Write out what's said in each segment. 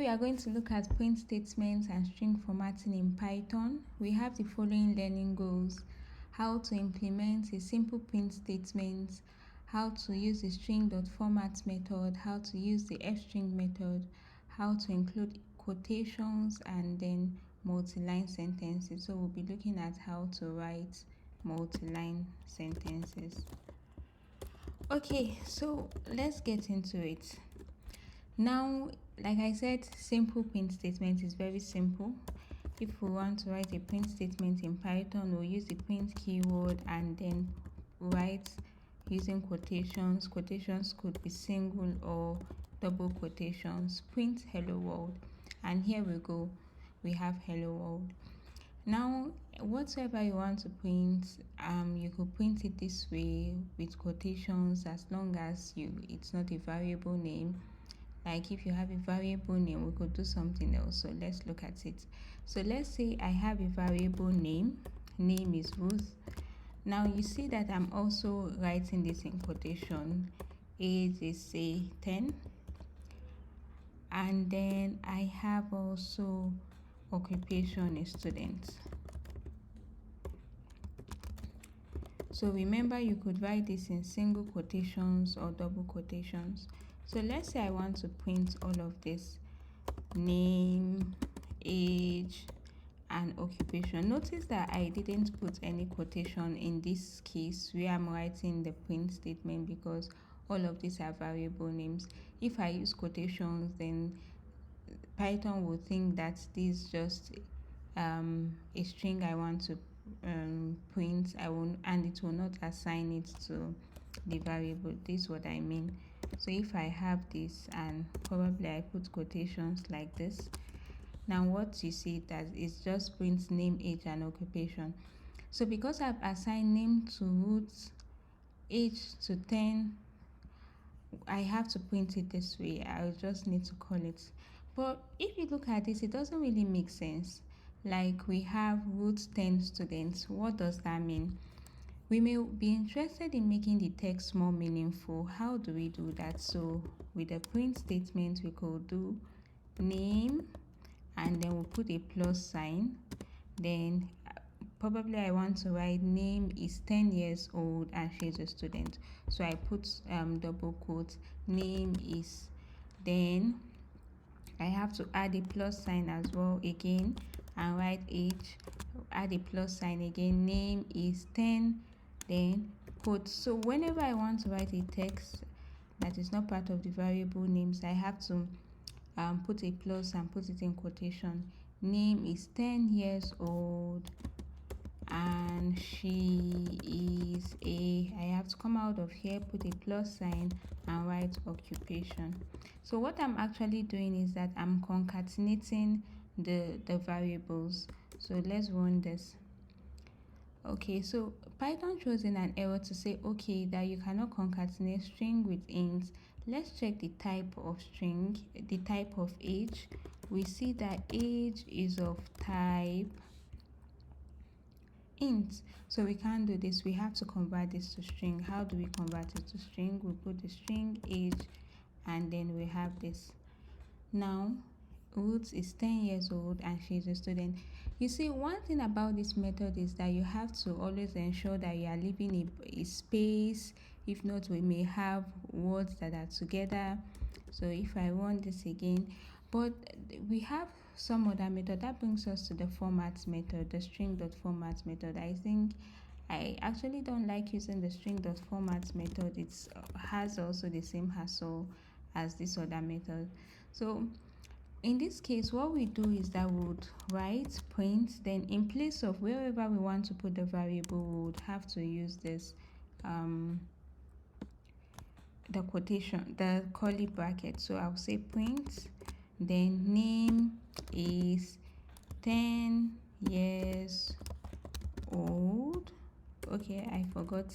We are going to look at print statements and string formatting in Python. We have the following learning goals: how to implement a simple print statement, how to use the string.format method, how to use the fstring method, how to include quotations, and then multi-line sentences. So we'll be looking at how to write multi-line sentences. Okay, so let's get into it. Now, like I said, simple print statement is very simple. If we want to write a print statement in Python, we'll use the print keyword and then write using quotations. Quotations could be single or double quotations. Print hello world, and here we go, we have hello world. Now, whatever you want to print, you could print it this way with quotations, as long as it's not a variable name. Like if you have a variable name, we could do something else. So let's look at it. So let's say I have a variable name is Ruth. Now you see that I'm also writing this in quotation. Age is say 10, and then I have also occupation is student. So remember, you could write this in single quotations or double quotations. So let's say I want to print all of this: name, age, and occupation. Notice that I didn't put any quotation in this case where I'm writing the print statement, because all of these are variable names. If I use quotations, then Python will think that this is just a string I want to print. And it will not assign it to the variable. This is what I mean. So if I have this and probably I put quotations like this, now what you see that is just print name, age, and occupation. So because I've assigned name to Ruth, age to 10, I have to print it this way. I'll just need to call it. But if you look at this, it doesn't really make sense. Like we have Ruth 10 students. What does that mean? We may be interested in making the text more meaningful. How do we do that? So with the print statement, we could do name, and then we'll put a plus sign. Then probably I want to write name is 10 years old and she's a student. So I put double quote, name is, then I have to add a plus sign as well again and write age, add a plus sign again, name is 10, then quote. So whenever I want to write a text that is not part of the variable names, I have to put a plus and put it in quotation. Name is 10 years old and she is I have to come out of here, put a plus sign and write occupation. So what I'm actually doing is that I'm concatenating the variables. So let's run this. Okay, so Python throws in an error to say, okay, that you cannot concatenate string with int. Let's check the type of string, the type of age. We see that age is of type int. So we can't do this. We have to convert this to string. How do we convert it to string? We put the string age, and then we have this. Now Ruth is 10 years old and she's a student. You see, one thing about this method is that you have to always ensure that you are leaving a space. If not, we may have words that are together. So if I run this again, but we have some other method that brings us to the format method, the string.format method. I think I actually don't like using the string.format method. It has also the same hassle as this other method. So in this case, what we do is that we would write print, then in place of wherever we want to put the variable, we would have to use this the quotation, the curly bracket. So I'll say print, then name is 10 years old. Okay, I forgot.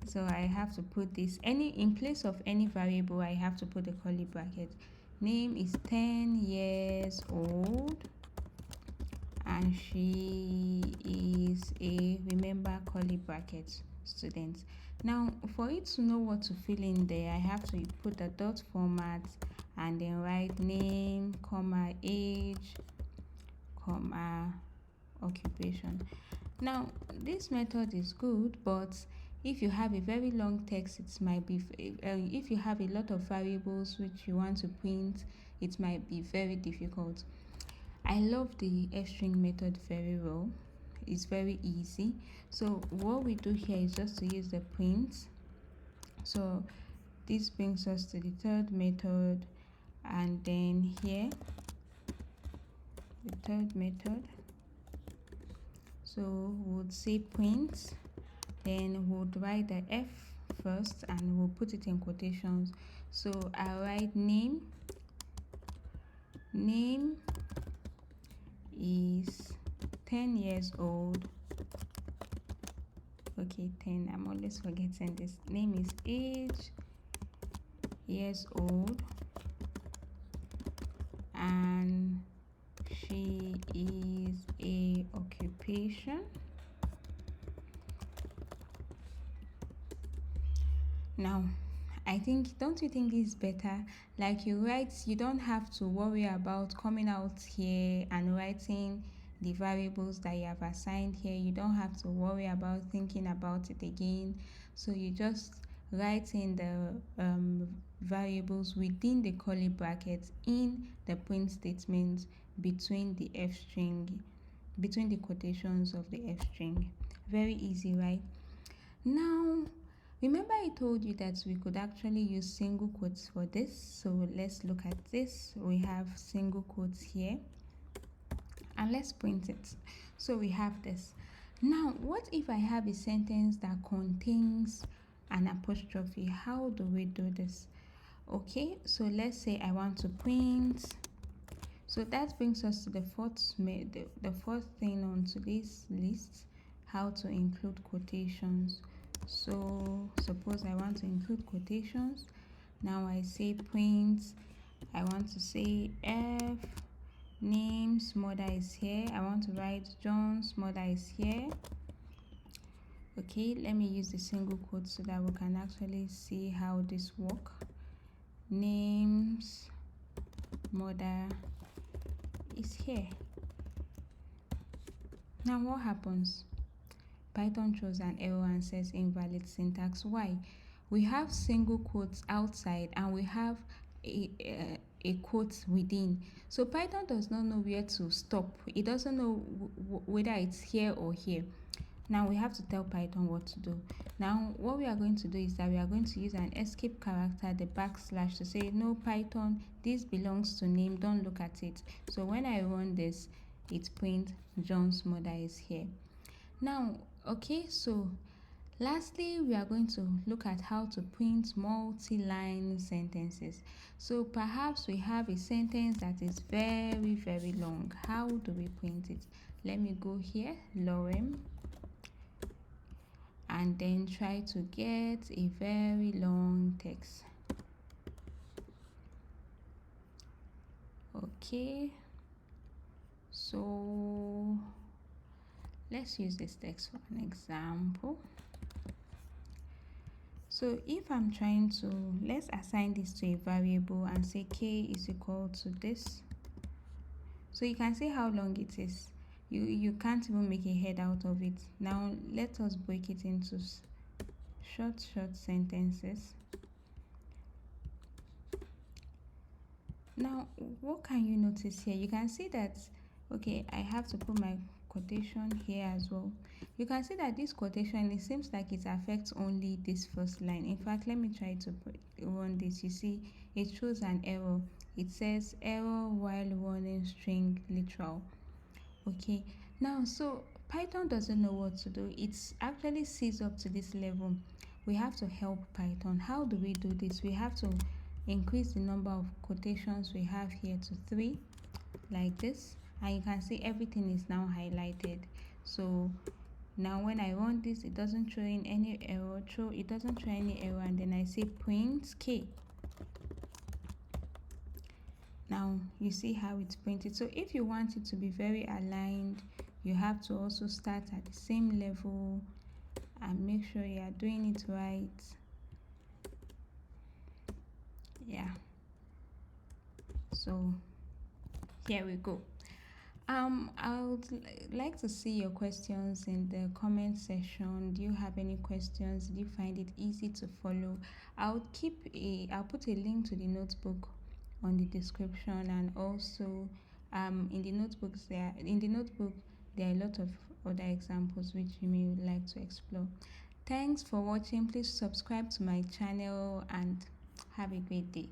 So I have to put this in place of any variable. I have to put the curly bracket. Name is 10 years old and she is a, remember, curly bracket, student. Now for it to know what to fill in there, I have to put the dot format and then write name, comma, age, comma, occupation. Now this method is good, but if you have a very long text, it might be if you have a lot of variables which you want to print, it might be very difficult. I love the f-string method very well. It's very easy. So what we do here is just to use the print. So this brings us to the third method, and then here the third method. So we'll say print, then we'll write the f first and we'll put it in quotations. So I write name is 10 years old. Okay, 10, I'm always forgetting this. Name is age, years old, and she is a occupation. Now don't you think this is better? Like you write, you don't have to worry about coming out here and writing the variables that you have assigned here. You don't have to worry about thinking about it again. So you just write in the variables within the curly brackets in the print statement between the quotations of the f string. Very easy, right? Now remember I told you that we could actually use single quotes for this. So let's look at this. We have single quotes here, and let's print it. So we have this. Now what if I have a sentence that contains an apostrophe? How do we do this? Okay, so let's say I want to print. So that brings us to the fourth thing on today's list, how to include quotations. So suppose I want to include quotations. Now I say print, I want to say F, name's mother is here. I want to write John's mother is here. Okay, let me use the single quote so that we can actually see how this works. Name's mother is here. Now what happens? Python throws an error and says invalid syntax. Why? We have single quotes outside and we have a quote within. So Python does not know where to stop. It doesn't know whether it's here or here. Now we have to tell Python what to do. Now what we are going to do is that we are going to use an escape character, the backslash, to say no Python, this belongs to name, don't look at it. So when I run this, it prints John's mother is here. Now okay, so lastly we are going to look at how to print multi-line sentences. So perhaps we have a sentence that is very, very long. How do we print it? Let me go here, lorem, and then try to get a very long text. Okay, so let's use this text for an example. So if I'm trying to, let's assign this to a variable and say k is equal to this. So you can see how long it is. You can't even make a head out of it. Now let us break it into short sentences. Now what can you notice here? You can see that, okay, I have to put my quotation here as well. You can see that this quotation, it seems like it affects only this first line. In fact, let me try to run this. You see it shows an error. It says error while running string literal. Okay, now so Python doesn't know what to do. It's actually sees up to this level. We have to help Python. How do we do this? We have to increase the number of quotations we have here to 3, like this, and you can see everything is now highlighted. So now when I run this, it doesn't throw in any error, and then I say print k. Now you see how it's printed. So if you want it to be very aligned, you have to also start at the same level and make sure you are doing it right. Yeah, so here we go. I would like to see your questions in the comment section. Do you have any questions? Do you find it easy to follow? I'll put a link to the notebook on the description, and also in the notebook there are a lot of other examples which you may like to explore. Thanks for watching. Please subscribe to my channel and have a great day.